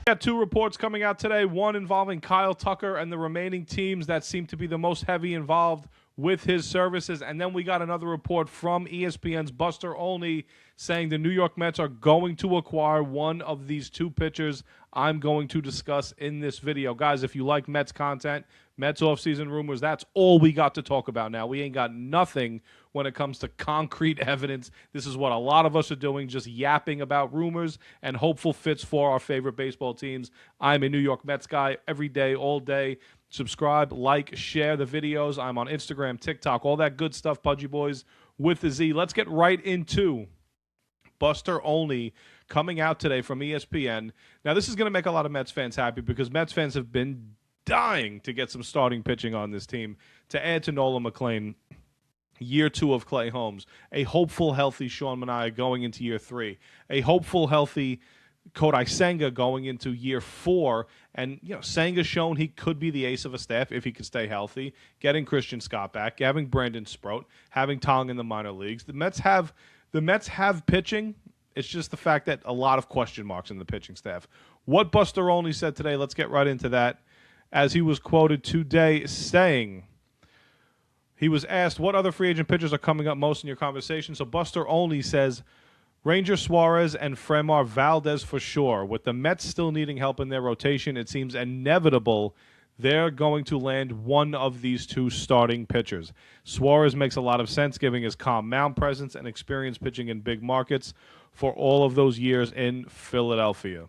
Got two reports coming out today, one involving Kyle Tucker and the remaining teams that seem to be the most heavy involved with his services. And then we got another report from ESPN's Buster Olney saying the New York Mets are going to acquire one of these two pitchers I'm going to discuss in this video. Guys, if you like Mets content, Mets offseason rumors, that's all we got to talk about now. We ain't got nothing when it comes to concrete evidence. This is what a lot of us are doing, just yapping about rumors and hopeful fits for our favorite baseball teams. I'm a New York Mets guy every day, all day. Subscribe, like, share the videos. I'm on Instagram, TikTok, all that good stuff, Pudgy Boys with the Z. Let's get right into Buster Olney coming out today from ESPN. Now, this is going to make a lot of Mets fans happy because Mets fans have been dying to get some starting pitching on this team to add to Nolan McLean. Year 2 of Clay Holmes, a hopeful, healthy Sean Manaea going into year 3, a hopeful, healthy Kodai Senga going into year 4, and Senga's shown he could be the ace of a staff if he could stay healthy. Getting Christian Scott back, having Brandon Sproat, having Tong in the minor leagues. The Mets have pitching. It's just the fact that a lot of question marks in the pitching staff. What Buster Olney said today, let's get right into that, as he was quoted today saying. He was asked what other free agent pitchers are coming up most in your conversation. So Buster Olney says Ranger Suárez and Framber Valdez for sure. With the Mets still needing help in their rotation, it seems inevitable they're going to land one of these two starting pitchers. Suarez makes a lot of sense, giving his calm mound presence and experience pitching in big markets for all of those years in Philadelphia.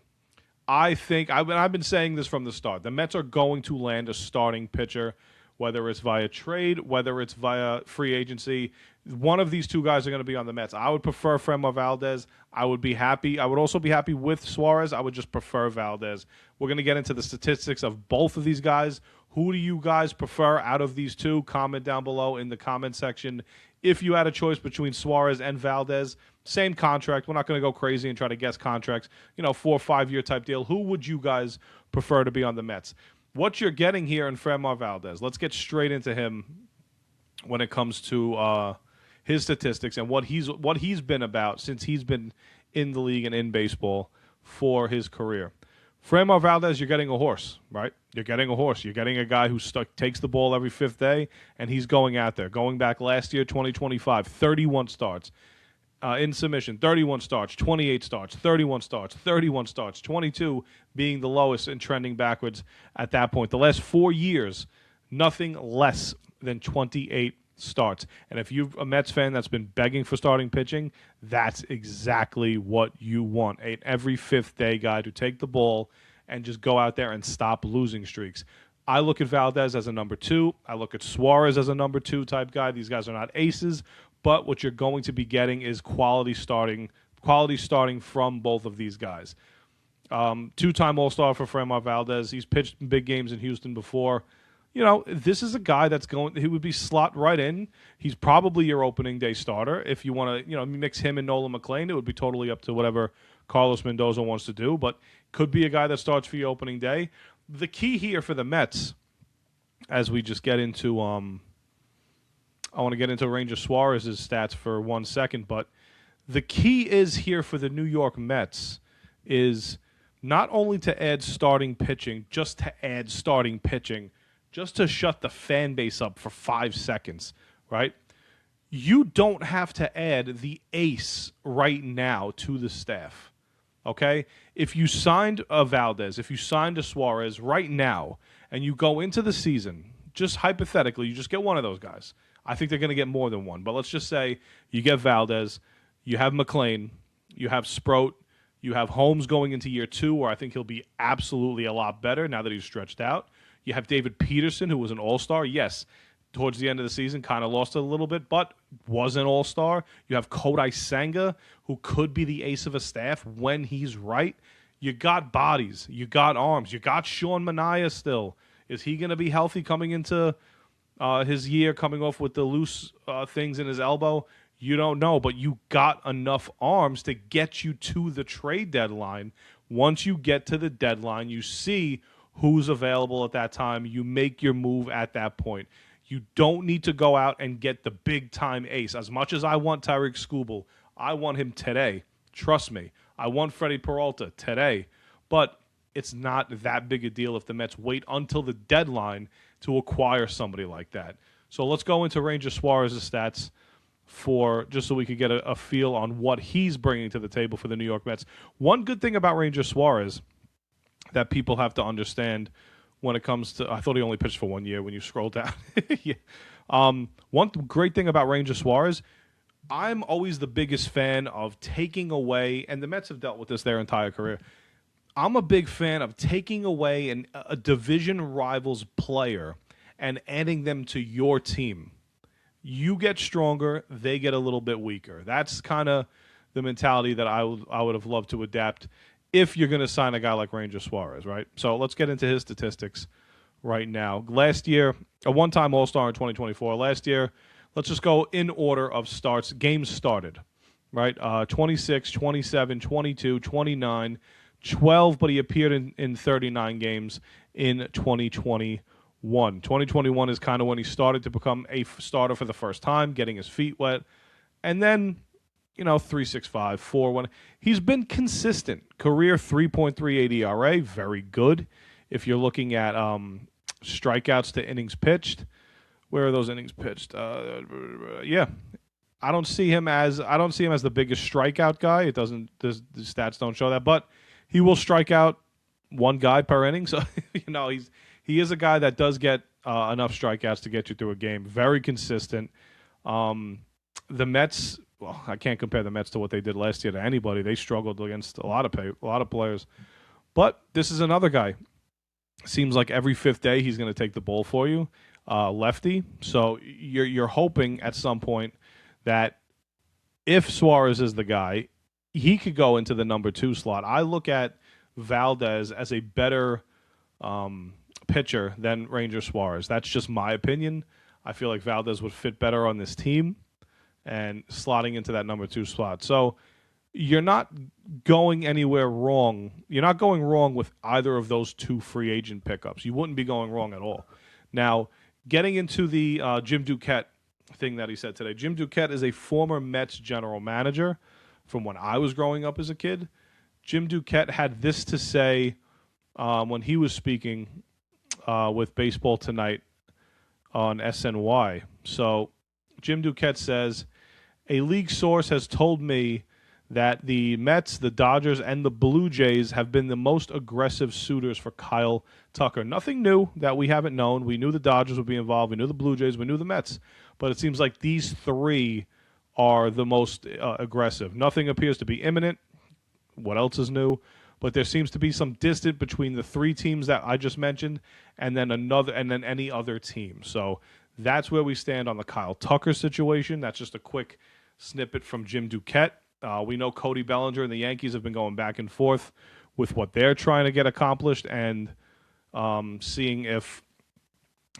I think, I've been saying this from the start, the Mets are going to land a starting pitcher, whether it's via trade, whether it's via free agency. One of these two guys are going to be on the Mets. I would prefer Framber Valdez. I would be happy. I would also be happy with Suarez. I would just prefer Valdez. We're going to get into the statistics of both of these guys. Who do you guys prefer out of these two? Comment down below in the comment section. If you had a choice between Suarez and Valdez, same contract. We're not going to go crazy and try to guess contracts. 4 or 5 year type deal. Who would you guys prefer to be on the Mets? What you're getting here in Framber Valdez, let's get straight into him when it comes to his statistics and what he's been about since he's been in the league and in baseball for his career. Framber Valdez, you're getting a horse, right? You're getting a horse. You're getting a guy who takes the ball every fifth day, and he's going out there. Going back last year, 2025, 31 starts. In submission, 31 starts, 28 starts, 31 starts, 31 starts, 22 being the lowest and trending backwards at that point. The last 4 years, nothing less than 28 starts. And if you're a Mets fan that's been begging for starting pitching, that's exactly what you want. An every fifth day guy to take the ball and just go out there and stop losing streaks. I look at Valdez as a number 2. I look at Suarez as a number 2 type guy. These guys are not aces, but what you're going to be getting is quality starting from both of these guys. 2-time All-Star for Framber Valdez. He's pitched in big games in Houston before. This is a guy he would be slot right in. He's probably your opening day starter. If you want to, mix him and Nolan McLean, it would be totally up to whatever Carlos Mendoza wants to do, but could be a guy that starts for your opening day. The key here for the Mets, as we just get into, I want to get into Ranger Suárez's stats for 1 second, but the key is here for the New York Mets is not only to add starting pitching, just to add starting pitching, just to shut the fan base up for 5 seconds, right? You don't have to add the ace right now to the staff, okay? If you signed a Valdez, if you signed a Suarez right now, and you go into the season, just hypothetically, you just get one of those guys. I think they're going to get more than one, but let's just say you get Valdez, you have McLean, you have Sproat, you have Holmes going into year 2, where I think he'll be absolutely a lot better now that he's stretched out. You have David Peterson, who was an all-star. Yes, towards the end of the season, kind of lost it a little bit, but was an all-star. You have Kodai Senga, who could be the ace of a staff when he's right. You got bodies. You got arms. You got Sean Manaea still. Is he going to be healthy coming into his year, coming off with the loose things in his elbow? You don't know, but you got enough arms to get you to the trade deadline. Once you get to the deadline, you see who's available at that time. You make your move at that point. You don't need to go out and get the big-time ace. As much as I want Tyreek Skubal, I want him today. Trust me. I want Freddie Peralta today. But it's not that big a deal if the Mets wait until the deadline to acquire somebody like that. So let's go into Ranger Suárez's stats just so we could get a feel on what he's bringing to the table for the New York Mets. One good thing about Ranger Suárez that people have to understand when it comes to, I thought he only pitched for 1 year when you scroll down. Yeah. One great thing about Ranger Suárez, I'm always the biggest fan of taking away, and the Mets have dealt with this their entire career. I'm a big fan of taking away a division rival's player and adding them to your team. You get stronger, they get a little bit weaker. That's kind of the mentality that I would have loved to adapt if you're going to sign a guy like Ranger Suárez, right? So let's get into his statistics right now. Last year, a one-time All-Star in 2024. Last year, let's just go in order of starts. Games started, right? 26, 27, 22, 29, 12, but he appeared in 39 games in 2021. 2021 is kind of when he started to become a starter for the first time, getting his feet wet. And then, 3.65, 4.1. He's been consistent. Career 3.38 ERA, very good. If you're looking at strikeouts to innings pitched, where are those innings pitched? Yeah, I don't see him as the biggest strikeout guy. It doesn't. The stats don't show that, but he will strike out one guy per inning. So he is a guy that does get enough strikeouts to get you through a game. Very consistent. The Mets. Well, I can't compare the Mets to what they did last year to anybody. They struggled against a lot of players. But this is another guy. Seems like every fifth day he's going to take the ball for you, lefty. So you're hoping at some point that if Suarez is the guy, he could go into the number 2 slot. I look at Valdez as a better pitcher than Ranger Suárez. That's just my opinion. I feel like Valdez would fit better on this team and slotting into that number 2 slot. So you're not going anywhere wrong. You're not going wrong with either of those 2 free agent pickups. You wouldn't be going wrong at all. Now, getting into the Jim Duquette thing that he said today. Jim Duquette is a former Mets general manager from when I was growing up as a kid. Jim Duquette had this to say when he was speaking with Baseball Tonight on SNY. So Jim Duquette says, a league source has told me that the Mets, the Dodgers, and the Blue Jays have been the most aggressive suitors for Kyle Tucker. Nothing new that we haven't known. We knew the Dodgers would be involved. We knew the Blue Jays. We knew the Mets. But it seems like these 3 are the most aggressive. Nothing appears to be imminent. What else is new? But there seems to be some distance between the 3 teams that I just mentioned and then any other team. So that's where we stand on the Kyle Tucker situation. That's just a quick snippet from Jim Duquette. We know Cody Bellinger and the Yankees have been going back and forth with what they're trying to get accomplished and seeing if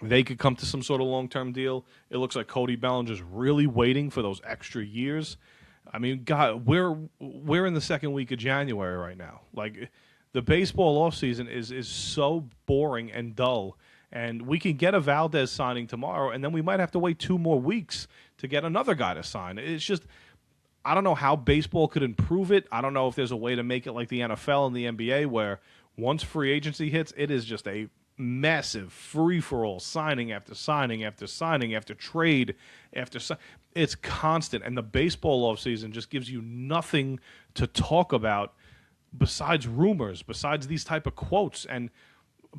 they could come to some sort of long-term deal. It looks like Cody Bellinger's really waiting for those extra years. I mean, God, we're in the second week of January right now. Like, the baseball offseason is so boring and dull. And we can get a Valdez signing tomorrow, and then we might have to wait 2 more weeks to get another guy to sign. It's just, I don't know how baseball could improve it. I don't know if there's a way to make it like the NFL and the NBA where once free agency hits, it is just a massive free-for-all, signing after signing after signing after trade after it's constant. And the baseball offseason just gives you nothing to talk about besides rumors, besides these type of quotes. And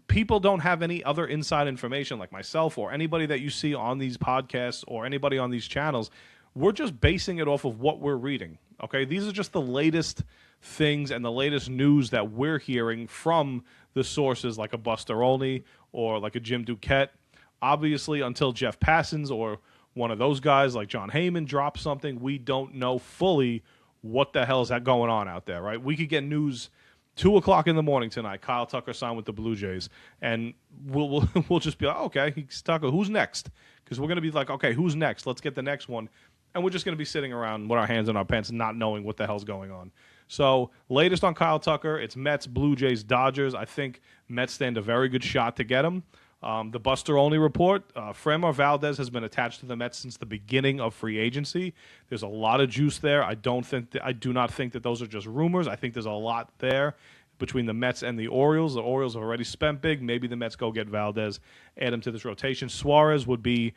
people don't have any other inside information like myself or anybody that you see on these podcasts or anybody on these channels. We're just basing it off of what we're reading, okay? These are just the latest things and the latest news that we're hearing from the sources like a Buster Olney or like a Jim Duquette. Obviously, until Jeff Passons or one of those guys like John Heyman drops something, we don't know fully what the hell is that going on out there, right? We could get news 2 o'clock in the morning tonight. Kyle Tucker signed with the Blue Jays, and we'll just be like, okay, he's Tucker. Who's next? Because we're going to be like, okay, who's next? Let's get the next one. And we're just going to be sitting around with our hands in our pants not knowing what the hell's going on. So, latest on Kyle Tucker, it's Mets, Blue Jays, Dodgers. I think Mets stand a very good shot to get him. The Buster Olney report, Framber Valdez has been attached to the Mets since the beginning of free agency. There's a lot of juice there. I do not think that those are just rumors. I think there's a lot there. between the Mets and the Orioles. The Orioles have already spent big. Maybe the Mets go get Valdez, add him to this rotation. Suarez would be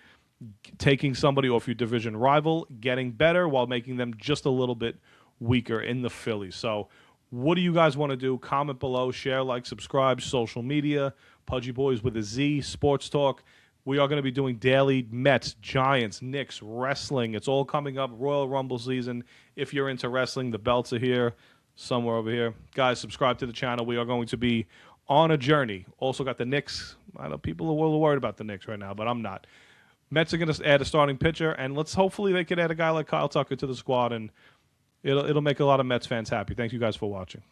taking somebody off your division rival, getting better while making them just a little bit weaker in the Phillies. So what do you guys want to do? Comment below, share, like, subscribe, social media, Pudgy Boys with a Z, Sports Talk. We are going to be doing daily Mets, Giants, Knicks, wrestling. It's all coming up, Royal Rumble season. If you're into wrestling, the belts are here, somewhere over here. Guys, subscribe to the channel. We are going to be on a journey. Also got the Knicks. I know people are a little worried about the Knicks right now, but I'm not. Mets are going to add a starting pitcher, and hopefully they could add a guy like Kyle Tucker to the squad, and it'll make a lot of Mets fans happy. Thank you guys for watching.